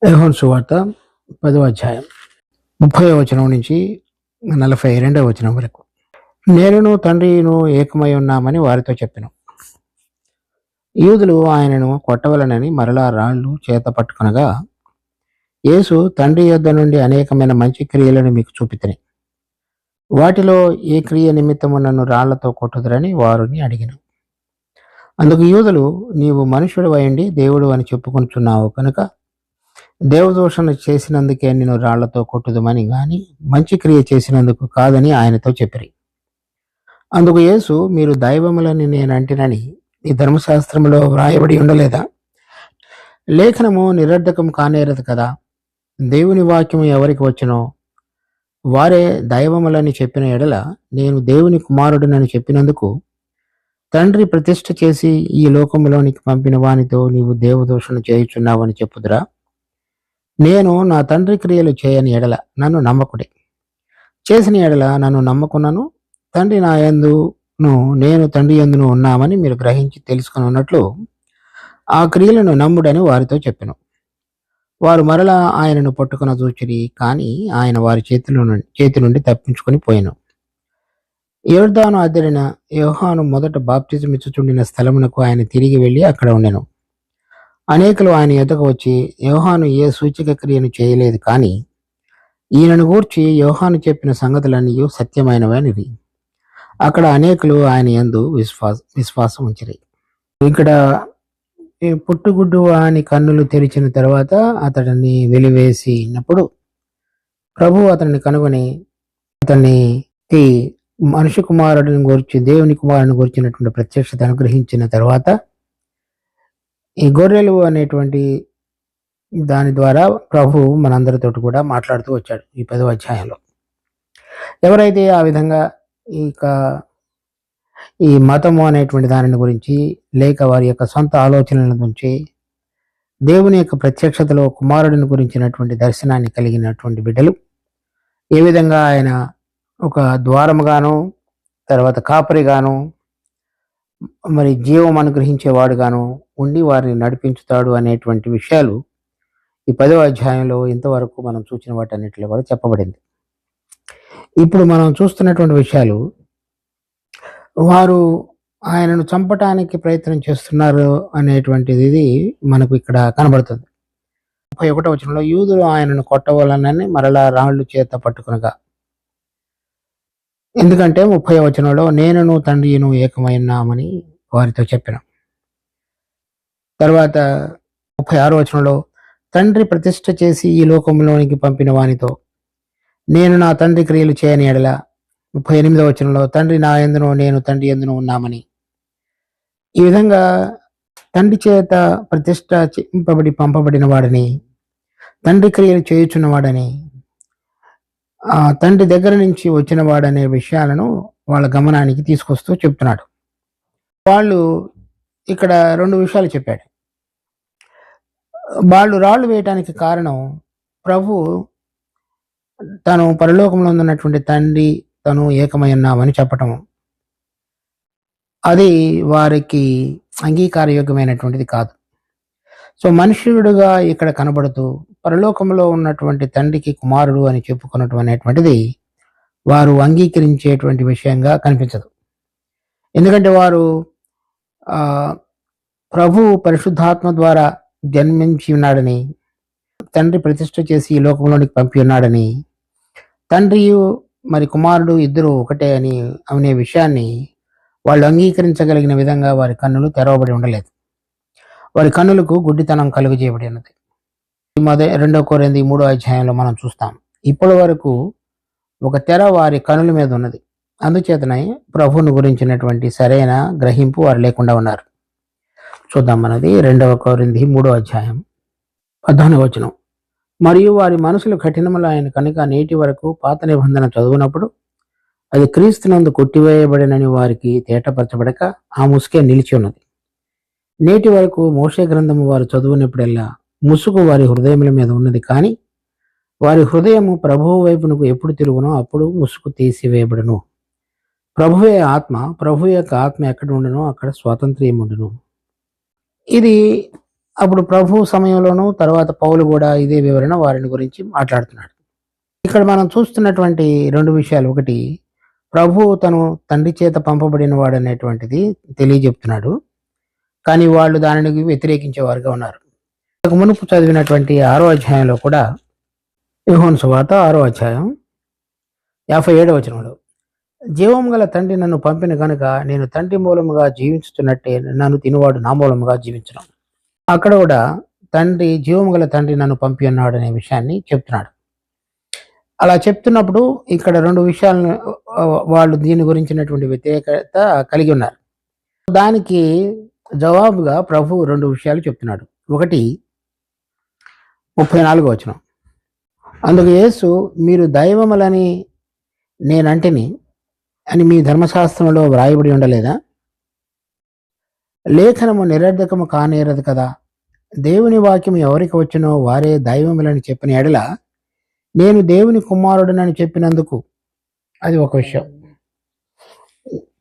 యోహాను సువార్త 10వ అధ్యాయం 30వ వచనం నుంచి 42వ వచనం వరకు. నేనును తండ్రియును ఏకమై ఉన్నామని వారితో చెప్పెను. యూదులు ఆయనను కొట్టవలనని మరలా రాళ్ళు చేత పట్టుకొనగా, యేసు తండ్రి యొద్ద నుండి అనేకమైన మంచి క్రియలను మీకు చూపితిని, వాటిలో ఏ క్రియ నిమిత్తము నన్ను రాళ్లతో కొట్టుదురని వారిని అడిగెను. అందుకు యూదులు, నీవు మనుష్యుడు అయ్యుండి దేవుడు అని చెప్పుకొనుచున్నావు కనుక దేవదూషణ చేసినందుకే నేను రాళ్లతో కొట్టుదుమని గాని మంచి క్రియ చేసినందుకు కాదని ఆయనతో చెప్పిరి. అందుకు యేసు, మీరు దైవములని నేనంటినని ఈ ధర్మశాస్త్రంలో వ్రాయబడి ఉండలేదా? లేఖనము నిరర్ధకం కానేరదు కదా. దేవుని వాక్యము ఎవరికి వచ్చునో వారే దైవములని చెప్పిన ఎడల, నేను దేవుని కుమారుడినని చెప్పినందుకు తండ్రి ప్రతిష్ఠ చేసి ఈ లోకములోనికి పంపిన వానితో నీవు దేవదూషణ చేయుచున్నావని చెప్పుదురా? నేను నా తండ్రి క్రియలు చేయని ఎడల నన్ను నమ్మకుడి, చేసిన ఎడల నన్ను నమ్మకున్నాను. తండ్రి నా యందును నేను తండ్రి యందును ఉన్నామని మీరు గ్రహించి తెలుసుకుని ఉన్నట్లు ఆ క్రియలను నమ్ముడని వారితో చెప్పెను. వారు మరలా ఆయనను పట్టుకుని చూచిరి, కానీ ఆయన వారి చేతి నుండి తప్పించుకొని పోయెను. యొర్దాను అద్దరిన యోహాను మొదట బాప్తిజం ఇచ్చుచుండిన స్థలమునకు ఆయన తిరిగి వెళ్ళి అక్కడ ఉండెను. అనేకులు ఆయన ఎదుకు వచ్చి, యోహాను ఏ సూచక క్రియను చేయలేదు, కానీ ఈయనను గూర్చి యోహాను చెప్పిన సంగతులన్నీ సత్యమైనవనివి. అక్కడ అనేకులు ఆయన యందు విశ్వాసం ఉంచిరి. ఇక్కడ పుట్టుగుడ్డు వాని కన్నులు తెరిచిన తర్వాత అతడిని వెలివేసినప్పుడు ప్రభు అతన్ని కనుగొని అతనికి మనిషి కుమారుడిని గురించి, దేవుని కుమారుని గురించినటువంటి ప్రత్యక్షత అనుగ్రహించిన తర్వాత ఈ గొర్రెలు అనేటువంటి దాని ద్వారా ప్రభు మనందరితో కూడా మాట్లాడుతూ వచ్చాడు ఈ 10వ అధ్యాయంలో. ఎవరైతే ఆ విధంగా ఈ మతము అనేటువంటి దానిని గురించి, లేక వారి యొక్క సొంత ఆలోచనల గురించి, దేవుని యొక్క ప్రత్యక్షతలో కుమారుడిని గురించినటువంటి దర్శనాన్ని కలిగినటువంటి బిడ్డలు ఏ విధంగా ఆయన ఒక ద్వారముగాను, తర్వాత కాపరిగాను, మరి జీవం అనుగ్రహించేవాడుగాను ఉండి వారిని నడిపించుతాడు అనేటువంటి విషయాలు ఈ 10వ అధ్యాయంలో ఇంతవరకు మనం చూసిన వాటన్నిటిలో కూడా చెప్పబడింది. ఇప్పుడు మనం చూస్తున్నటువంటి విషయాలు, వారు ఆయనను చంపటానికి ప్రయత్నం చేస్తున్నారు అనేటువంటిది మనకు ఇక్కడ కనబడుతుంది. 31వ వచనంలో, యూదులు ఆయనను కొట్టవలనని మరలా రాళ్ళు చేత పట్టుకునగా. ఎందుకంటే 30వ వచనంలో నేనును తండ్రియును ఏకమైనామని వారితో చెప్పిన తర్వాత 36వ వచనంలో, తండ్రి ప్రతిష్ఠ చేసి ఈ లోకంలోనికి పంపిన వానితో నేను నా తండ్రి క్రియలు చేయని ఎడల. 38వ వచనంలో, తండ్రి నా యందును నేను తండ్రి యందును ఉన్నామని. ఈ విధంగా తండ్రి చేత ప్రతిష్ఠ పంపబడిన వాడని, తండ్రి క్రియలు చేయుచున్నవాడని, తండ్రి దగ్గర నుంచి వచ్చిన వాడనే విషయాలను వాళ్ళ గమనానికి తీసుకొస్తూ చెప్తున్నాడు. వాళ్ళు ఇక్కడ 2 విషయాలు చెప్పాడు. వాళ్ళు రాళ్ళు వేయటానికి కారణం, ప్రభు తను పరలోకంలో ఉన్నటువంటి తండ్రి తను ఏకమై ఉన్నామని చెప్పటం. అది వారికి అంగీకారయోగ్యమైనటువంటిది కాదు. సో మనుష్యుడుగా ఇక్కడ కనబడుతూ పరలోకంలో ఉన్నటువంటి తండ్రికి కుమారుడు అని చెప్పుకున్నట్టు అనేటువంటిది వారు అంగీకరించేటువంటి విషయంగా కనిపించదు. ఎందుకంటే వారు ప్రభు పరిశుద్ధాత్మ ద్వారా జన్మించి ఉన్నాడని, తండ్రి ప్రతిష్ఠ చేసి ఈ లోకంలోనికి పంపి ఉన్నాడని, తండ్రియు మరి కుమారుడు ఇద్దరు ఒకటే అని అనే విషయాన్ని వాళ్ళు అంగీకరించగలిగిన విధంగా వారి కన్నులు తెరవబడి ఉండలేదు. వారి కన్నులకు గుడ్డితనం కలుగజేయబడి ఉన్నది. 2 కొరింథీ 3వ అధ్యాయంలో మనం చూస్తాం. ఇప్పటి వరకు ఒక తెర వారి కనుల మీద ఉన్నది. అందుచేతనే ప్రభువును గురించినటువంటి సరైన గ్రహింపు వారు లేకుండా ఉన్నారు. చూద్దాం మనది 2 కొరింథీ 3వ అధ్యాయం 14వ వచనం. మరియు వారి మనసులు కఠినములైన కనుక నేటి వరకు పాత నిబంధన చదువునప్పుడు అది క్రీస్తునందు కొట్టివేయబడినని వారికి తేటపరచబడక ఆ ముసుకే నిలిచి ఉన్నది. నేటి వరకు మోషే గ్రంథము వారు చదువునప్పుడల్లా ముసుగు వారి హృదయముల మీద ఉన్నది, కానీ వారి హృదయము ప్రభువు వైపునకు ఎప్పుడు తిరుగునో అప్పుడు ముసుగు తీసివేయబడును. ప్రభువే ఆత్మ, ప్రభు యొక్క ఆత్మ ఎక్కడ ఉండునో అక్కడ స్వాతంత్ర్యం ఉండును. ఇది అప్పుడు ప్రభు సమయంలోనూ తర్వాత పౌలు కూడా ఇదే వివరణ వారిని గురించి మాట్లాడుతున్నాడు. ఇక్కడ మనం చూస్తున్నటువంటి రెండు విషయాలు, ఒకటి ప్రభు తను తండ్రి చేత పంపబడిన వాడు అనేటువంటిది తెలియజెప్తున్నాడు, కానీ వాళ్ళు దానిని వ్యతిరేకించేవారుగా ఉన్నారు. మునుపు చదివినటువంటి 6వ అధ్యాయంలో కూడా యోహాను సువార్త 6వ అధ్యాయం 57వ వచనంలో జీవం గల తండ్రి నన్ను పంపిన కనుక నేను తండ్రి మూలముగా జీవించుతున్నట్టే నన్ను తినువాడు నా మూలముగా జీవించను. అక్కడ కూడా తండ్రి, జీవం గల తండ్రి నన్ను పంపి ఉన్నాడు అనే విషయాన్ని చెప్తున్నాడు. అలా చెప్తున్నప్పుడు ఇక్కడ రెండు విషయాలను వాళ్ళు దీని గురించినటువంటి వ్యతిరేకత కలిగి ఉన్నారు. దానికి జవాబుగా ప్రభు రెండు విషయాలు చెప్తున్నాడు. ఒకటి 34వ వచనం, అందుకు యేసు మీరు దైవములని నేనంటిని అని మీ ధర్మశాస్త్రంలో వ్రాయబడి ఉండలేదా? లేఖనము నిరర్ధకము కానేరదు కదా. దేవుని వాక్యం ఎవరికి వచ్చినో వారే దైవములని చెప్పిన ఎడల నేను దేవుని కుమారుడనని చెప్పినందుకు అది ఒక విషయం.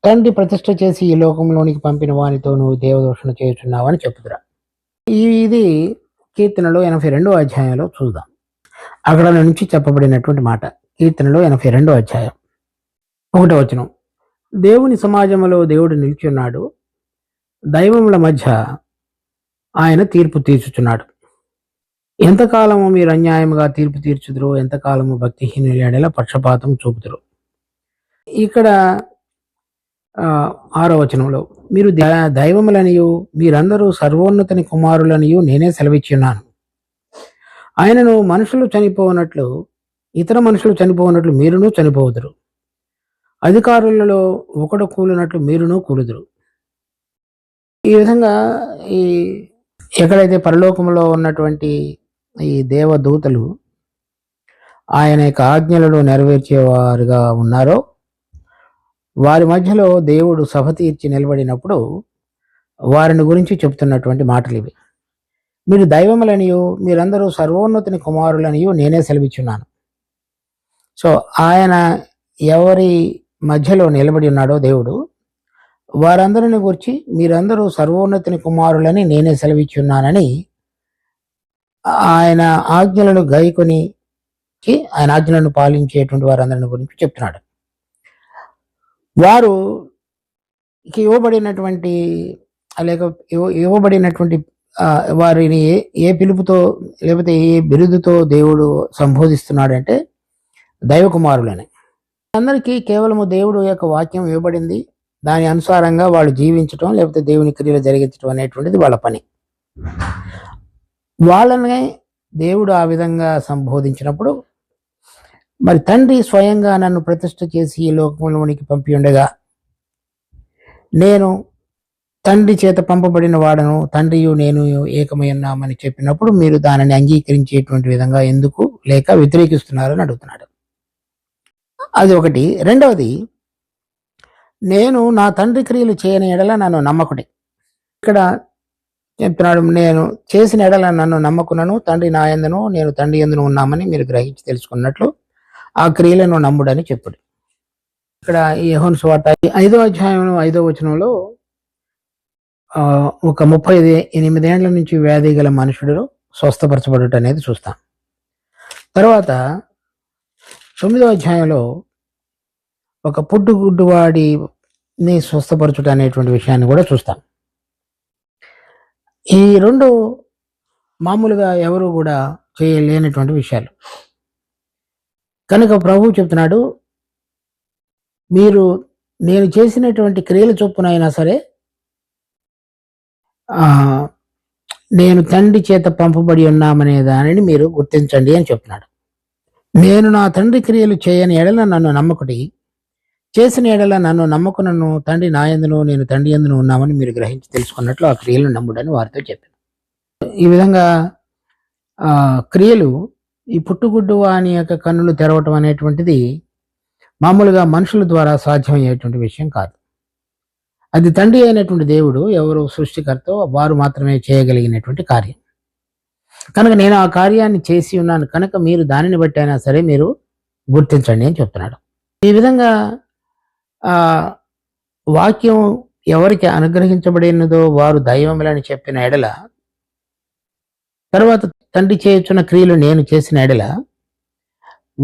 తండ్రి ప్రతిష్ఠ చేసి ఈ లోకంలోనికి పంపిన వానితో నువ్వు దేవదూషణ చేయుచున్నావని చెప్పుదురా. ఇది కీర్తనలో 82వ అధ్యాయంలో చూద్దాం. అక్కడ నుంచి చెప్పబడినటువంటి మాట. కీర్తనలో 82వ అధ్యాయం 1వ వచనం, దేవుని సమాజంలో దేవుడు నిలిచి ఉన్నాడు, దైవముల మధ్య ఆయన తీర్పు తీర్చుచున్నాడు. ఎంతకాలము మీరు అన్యాయముగా తీర్పు తీర్చుదురు, ఎంతకాలము భక్తిహీనుల ఎడల పక్షపాతం చూపుదురు. ఇక్కడ 6వ వచనంలో మీరు దైవములనియు మీరందరూ సర్వోన్నతుని కుమారులనియు నేనే సెలవిచ్చున్నాను. ఆయనను మనుషులు చనిపోనట్లు, ఇతర మనుషులు చనిపోనట్లు మీరును చనిపోదురు. అధికారులలో ఒకడు కూలినట్లు మీరును కూలుదురు. ఈ విధంగా ఎక్కడైతే పరలోకంలో ఉన్నటువంటి ఈ దేవదూతలు ఆయన యొక్క ఆజ్ఞలను నెరవేర్చేవారుగా ఉన్నారో వారి మధ్యలో దేవుడు సభ తీర్చి నిలబడినప్పుడు వారిని గురించి చెప్తున్నటువంటి మాటలు ఇవి. మీరు దైవములనియు మీరందరూ సర్వోన్నతుని కుమారులనియు నేనే సెలవిచ్చున్నాను. సో ఆయన ఎవరి మధ్యలో నిలబడి ఉన్నాడో దేవుడు, వారందరిని గురించి మీరందరూ సర్వోన్నతుని కుమారులని నేనే సెలవిచ్చున్నానని ఆయన ఆజ్ఞలను గైకొని ఆయన ఆజ్ఞలను పాలించేటువంటి వారందరిని గురించి చెప్తున్నాడు. వారు ఇవ్వబడినటువంటి వారిని ఏ పిలుపుతో లేకపోతే ఏ బిరుదుతో దేవుడు సంబోధిస్తున్నాడంటే దైవ కుమారులని. అందరికీ కేవలము దేవుడు యొక్క వాక్యం ఇవ్వబడింది, దాని అనుసారంగా వాళ్ళు జీవించటం లేకపోతే దేవుని క్రియలు జరిగించడం అనేటువంటిది వాళ్ళ పని. వాళ్ళని దేవుడు ఆ విధంగా సంబోధించినప్పుడు మరి తండ్రి స్వయంగా నన్ను ప్రతిష్ఠ చేసి ఈ లోకంలోనికి పంపి ఉండగా నేను తండ్రి చేత పంపబడిన వాడను, తండ్రియు నేను ఏకమై ఉన్నామని చెప్పినప్పుడు మీరు దానిని అంగీకరించేటువంటి విధంగా ఎందుకు లేక వ్యతిరేకిస్తున్నారని అడుగుతున్నాడు. అది ఒకటి. రెండవది, నేను నా తండ్రి క్రియలు చేయని ఎడల నన్ను నమ్మకుడే. ఇక్కడ చెప్తున్నాడు, నేను చేసిన ఎడల నన్ను నమ్మకునను, తండ్రి నా యందును నేను తండ్రి యందును ఉన్నామని మీరు గ్రహించి తెలుసుకున్నట్లు ఆ క్రియలను నమ్ముడని చెప్పుడు. ఇక్కడ యోహాను సువార్త 5వ అధ్యాయం 5వ వచనంలో ఒక 38 ఏళ్ల నుంచి వ్యాధి గల మనుషుడు స్వస్థపరచబడుట అనేది చూస్తాం. తర్వాత 9వ అధ్యాయంలో ఒక పుట్టుగుడ్డువాడిని స్వస్థపరచుట అనేటువంటి విషయాన్ని కూడా చూస్తాం. ఈ రెండు మామూలుగా ఎవరు కూడా చేయలేనటువంటి విషయాలు కనుక ప్రభు చెప్తున్నాడు, మీరు నేను చేసినటువంటి క్రియల చొప్పున అయినా సరే నేను తండ్రి చేత పంపబడి ఉన్నామనే దానిని మీరు గుర్తించండి అని చెప్తున్నాడు. నేను నా తండ్రి క్రియలు చేయని ఎడల నన్ను నమ్మకుడి, చేసిన ఎడల నన్ను నమ్మకునను, తండ్రి నా యందును నేను తండ్రి యందును ఉన్నామని మీరు గ్రహించి తెలుసుకున్నట్లు ఆ క్రియలను నమ్ముడని వారితో చెప్పాను. ఈ విధంగా క్రియలు, ఈ పుట్టుగుడ్డు వాని యొక్క కన్నులు తెరవటం అనేటువంటిది మామూలుగా మనుషుల ద్వారా సాధ్యమయ్యేటువంటి విషయం కాదు. అది తండ్రి అయినటువంటి దేవుడు, ఎవరు సృష్టికర్త, వారు మాత్రమే చేయగలిగినటువంటి కార్యం. కనుక నేను ఆ కార్యాన్ని చేసి ఉన్నాను కనుక మీరు దానిని బట్టి అయినా సరే మీరు గుర్తించండి అని చెప్తున్నాడు. ఈ విధంగా వాక్యం ఎవరికి అనుగ్రహించబడినదో వారు దైవములని చెప్పిన ఎడల తర్వాత తండ్రి చేయుచున్న క్రియలు నేను చేసిన ఎడల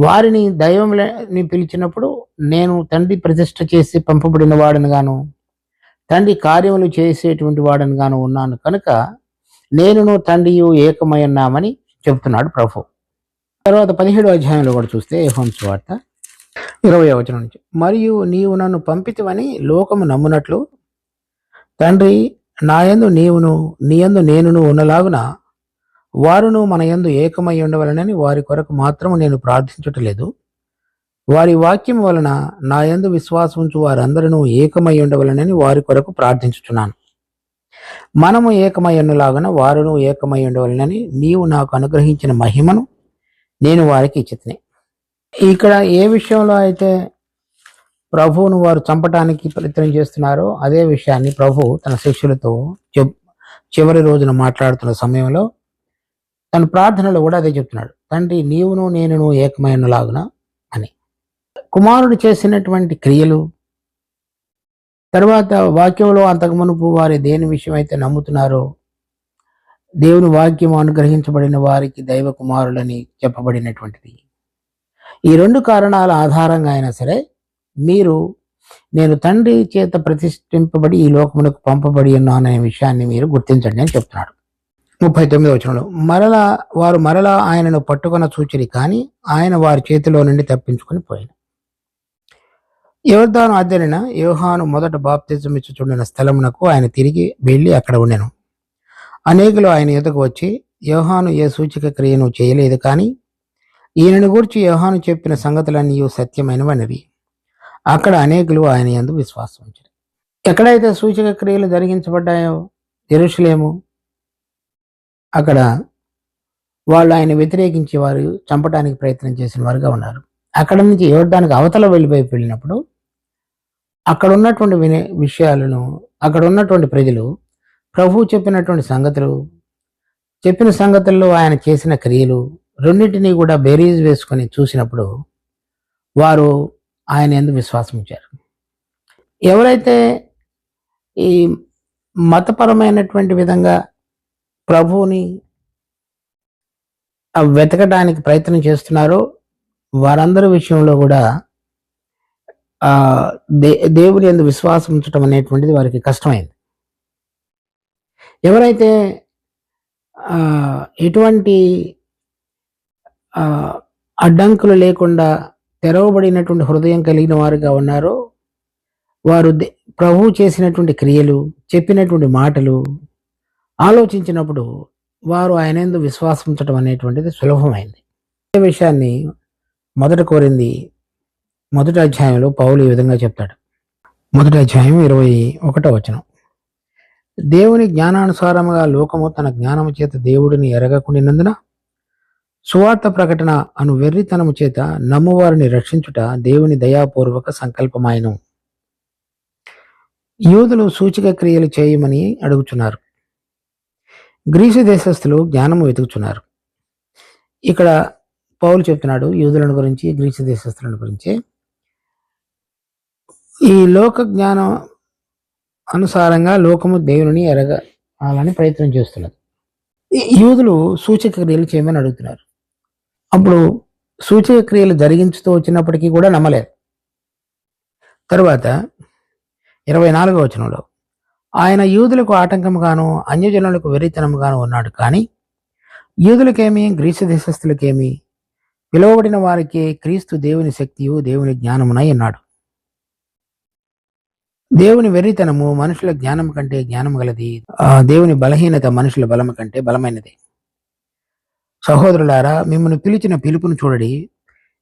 వారిని దైవంని పిలిచినప్పుడు నేను తండ్రి ప్రతిష్ఠ చేసి పంపబడిన వాడని గాను తండ్రి కార్యములు చేసేటువంటి వాడని గాను ఉన్నాను కనుక నేనును తండ్రియు ఏకమై ఉన్నామని చెబుతున్నాడు ప్రభు. తర్వాత 17వ అధ్యాయంలో కూడా చూస్తే యోహాను సువార్త 20వ వచనం నుంచి, మరియు నీవు నన్ను పంపితివని లోకము నమ్మునట్లు తండ్రి నాయందు నీవును నీయందు నేనును ఉన్నలాగున వారును మన యందు ఏకమై ఉండవలనని వారి కొరకు మాత్రము నేను ప్రార్థించటలేదు, వారి వాక్యం వలన నా యందు విశ్వాసం ఉంచు వారందరూ ఏకమై ఉండవలనని వారి కొరకు ప్రార్థించుచున్నాను. మనము ఏకమై ఉన్నలాగున వారును ఏకమై ఉండవలనని నీవు నాకు అనుగ్రహించిన మహిమను నేను వారికి ఇచ్చితిని. ఇక్కడ ఏ విషయంలో అయితే ప్రభువును వారు చంపటానికి ప్రయత్నం చేస్తున్నారో అదే విషయాన్ని ప్రభు తన శిష్యులతో చివరి రోజున మాట్లాడుతున్న సమయంలో తన ప్రార్థనలో కూడా అదే చెప్తున్నాడు, తండ్రి నీవును నేనును ఏకమైనలాగున అని. కుమారుడు చేసినటువంటి క్రియలు, తర్వాత వాక్యంలో అంతకు మునుపు వారి దేని విషయం అయితే నమ్ముతున్నారో దేవుని వాక్యం అనుగ్రహించబడిన వారికి దైవ కుమారులని చెప్పబడినటువంటిది. ఈ 2 కారణాల ఆధారంగా అయినా సరే మీరు నేను తండ్రి చేత ప్రతిష్ఠింపబడి ఈ లోకమునకు పంపబడి ఉన్నాననే విషయాన్ని మీరు గుర్తించండి అని చెప్తున్నాడు. 39వ వచనంలో, వారు మరలా ఆయనను పట్టుకొన చూచిరి, కానీ ఆయన వారి చేతిలో నుండి తప్పించుకొని పోయాను. యోర్దాను అద్దరిన యోహాను మొదట బాప్తిజం ఇచ్చుచుండిన స్థలమునకు ఆయన తిరిగి వెళ్ళి అక్కడ ఉండెను. అనేకులు ఆయన ఎదుకు వచ్చి, యోహాను ఏ సూచక క్రియను చేయలేదు, కానీ ఈయనను గూర్చి యోహాను చెప్పిన సంగతులన్నీ సత్యమైనవనివి. అక్కడ అనేకులు ఆయన యందు విశ్వాసం ఉంచారు. ఎక్కడైతే సూచక క్రియలు జరిగించబడ్డాయో యెరూషలేము, అక్కడ వాళ్ళు ఆయన వ్యతిరేకించి వారు చంపడానికి ప్రయత్నం చేసిన వారుగా ఉన్నారు. అక్కడ నుంచి యోర్దానికి అవతల వెళ్ళినప్పుడు అక్కడ ఉన్నటువంటి విషయాలను అక్కడ ఉన్నటువంటి ప్రజలు ప్రభు చెప్పిన సంగతుల్లో ఆయన చేసిన క్రియలు రెండింటినీ కూడా బేరీజ్ వేసుకొని చూసినప్పుడు వారు ఆయన యందు విశ్వాసం ఉంచారు. ఎవరైతే ఈ మతపరమైనటువంటి విధంగా ప్రభువుని వెతకడానికి ప్రయత్నం చేస్తున్నారో వారందరి విషయంలో కూడా దేవుని యందు విశ్వాసం ఉంచడం అనేటువంటిది వారికి కష్టమైంది. ఎవరైతే ఎటువంటి అడ్డంకులు లేకుండా తెరవబడినటువంటి హృదయం కలిగిన వారుగా ఉన్నారో వారు ప్రభువు చేసినటువంటి క్రియలు, చెప్పినటువంటి మాటలు ఆలోచించినప్పుడు వారు ఆయన యందు విశ్వాసం ఉంచడం అనేటువంటిది సులభమైంది. ఈ విషయాన్ని 1 కొరింథీ 1వ అధ్యాయంలో పౌలు ఈ విధంగా చెప్తాడు. 1వ అధ్యాయం 21వ వచనం, దేవుని జ్ఞానానుసారముగా లోకము తన జ్ఞానము చేత దేవుడిని ఎరగకుండినందున సువార్త ప్రకటన అను వెర్రితనము చేత నమ్మువారిని రక్షించుట దేవుని దయాపూర్వక సంకల్పమాయను. యూదులు సూచక క్రియలు చేయమని అడుగుచున్నారు, గ్రీసు దేశస్థులు జ్ఞానము వెతుకుచున్నారు. ఇక్కడ పౌలు చెప్తున్నాడు యూదులను గురించి, గ్రీసు దేశస్థులను గురించి. ఈ లోక జ్ఞానం అనుసారంగా లోకము దేవుని ఎరగాలని ప్రయత్నం చేస్తున్నది. యూదులు సూచక క్రియలు చేయమని అడుగుతున్నారు. అప్పుడు సూచక క్రియలు జరిగించుతూ వచ్చినప్పటికీ కూడా నమ్మలేదు. తర్వాత 24వ వచనంలో, ఆయన యూదులకు ఆటంకముగాను అన్యజనులకు వెర్రితనముగాను ఉన్నాడు, కానీ యూదులకేమి గ్రీసు దేశస్థులకేమి పిలువబడిన వారికి క్రీస్తు దేవుని శక్తియు దేవుని జ్ఞానమునై ఉన్నాడు. దేవుని వెర్రితనము మనుషుల జ్ఞానం కంటే జ్ఞానం గలది, దేవుని బలహీనత మనుషుల బలము కంటే బలమైనది. సహోదరులారా, మిమ్మల్ని పిలిచిన పిలుపును చూడడి.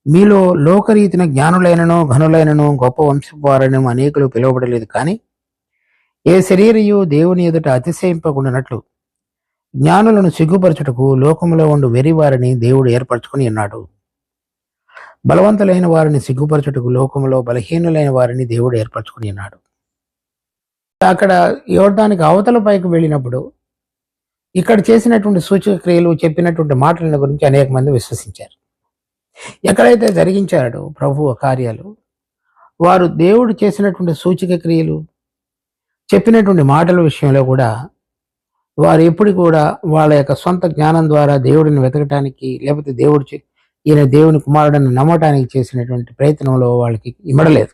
మీలో లోకరీతిన జ్ఞానులైనను ఘనులైనను గొప్ప వంశపు వారను అనేకులు పిలువబడలేదు, కానీ ఏ శరీరయు దేవుని ఎదుట అతిశయింపకుండానట్లు జ్ఞానులను సిగ్గుపరచుటకు లోకములో ఉండు వెర్రివారిని దేవుడు ఏర్పరచుకుని ఉన్నాడు. బలవంతులైన వారిని సిగ్గుపరచుటకు లోకములో బలహీనులైన వారిని దేవుడు ఏర్పరచుకుని ఉన్నాడు. అక్కడ యోర్దానికి అవతల పైకి వెళ్ళినప్పుడు ఇక్కడ చేసినటువంటి సూచక క్రియలు, చెప్పినటువంటి మాటల గురించి అనేక మంది విశ్వసించారు. ఎక్కడైతే జరిగించాడో ప్రభువు కార్యాలు, వారు దేవుడు చేసినటువంటి సూచక క్రియలు, చెప్పినటువంటి మాటల విషయంలో కూడా వారు ఎప్పుడు కూడా వాళ్ళ యొక్క సొంత జ్ఞానం ద్వారా దేవుడిని వెతకటానికి, లేకపోతే ఈయన దేవుని కుమారుడని నమ్మటానికి చేసినటువంటి ప్రయత్నంలో వాళ్ళకి ఇమడలేదు.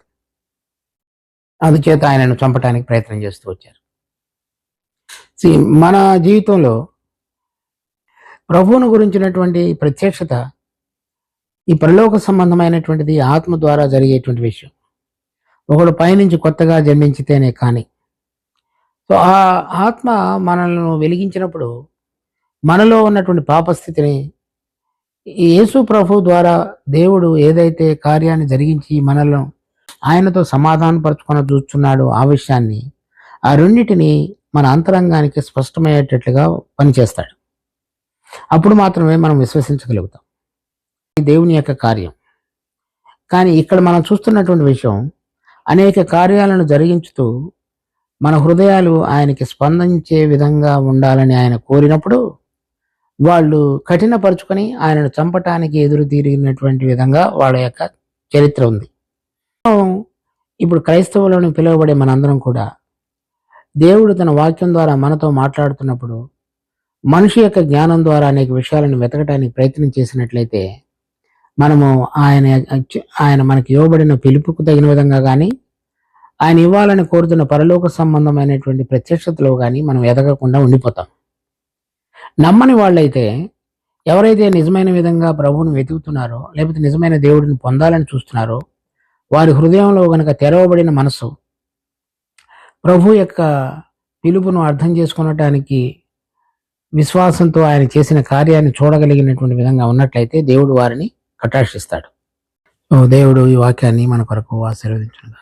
అందుచేత ఆయనను చంపటానికి ప్రయత్నం చేస్తూ వచ్చారు. మన జీవితంలో ప్రభువును గురించినటువంటి ప్రత్యక్షత ఈ పరలోక సంబంధమైనటువంటిది ఆత్మ ద్వారా జరిగేటువంటి విషయం. ఒకడు పైనుంచి కొత్తగా జన్మించితేనే కానీ. సో ఆ ఆత్మ మనల్ని వెలిగించినప్పుడు మనలో ఉన్నటువంటి పాపస్థితిని ఈ యేసు ప్రభు ద్వారా దేవుడు ఏదైతే కార్యాన్ని జరిగించి మనలో ఆయనతో సమాధానపరచుకొని చూస్తున్నాడో ఆ విషయాన్ని, ఆ రెండింటిని మన అంతరంగానికి స్పష్టమయ్యేటట్లుగా పనిచేస్తాడు. అప్పుడు మాత్రమే మనం విశ్వసించగలుగుతాం దేవుని యొక్క కార్యం. కానీ ఇక్కడ మనం చూస్తున్నటువంటి విషయం, అనేక కార్యాలను జరిగించుతూ మన హృదయాలు ఆయనకి స్పందించే విధంగా ఉండాలని ఆయన కోరినప్పుడు వాళ్ళు కఠినపరుచుకొని ఆయనను చంపటానికి ఎదురు తిరిగినటువంటి విధంగా వాళ్ళ యొక్క చరిత్ర ఉంది. ఇప్పుడు క్రైస్తవులను పిలువబడే మనందరం కూడా దేవుడు తన వాక్యం ద్వారా మనతో మాట్లాడుతున్నప్పుడు మనిషి యొక్క జ్ఞానం ద్వారా అనేక విషయాలను వెతకటానికి ప్రయత్నం చేసినట్లయితే మనము ఆయన మనకి ఇవ్వబడిన పిలుపుకు తగిన విధంగా కానీ, ఆయన ఇవ్వాలని కోరుతున్న పరలోక సంబంధమైనటువంటి ప్రత్యక్షతలో కానీ మనం ఎదగకుండా ఉండిపోతాం. నమ్మని వాళ్ళైతే, ఎవరైతే నిజమైన విధంగా ప్రభువుని వెతుకుతున్నారో, లేకపోతే నిజమైన దేవుడిని పొందాలని చూస్తున్నారో, వారి హృదయంలో గనక తెరవబడిన మనసు ప్రభు యొక్క పిలుపును అర్థం చేసుకునటానికి విశ్వాసంతో ఆయన చేసిన కార్యాన్ని చూడగలిగినటువంటి విధంగా ఉన్నట్లయితే దేవుడు వారిని కటాక్షిస్తాడు. దేవుడు ఈ వాక్యాన్ని మన కొరకు ఆశీర్వదించును.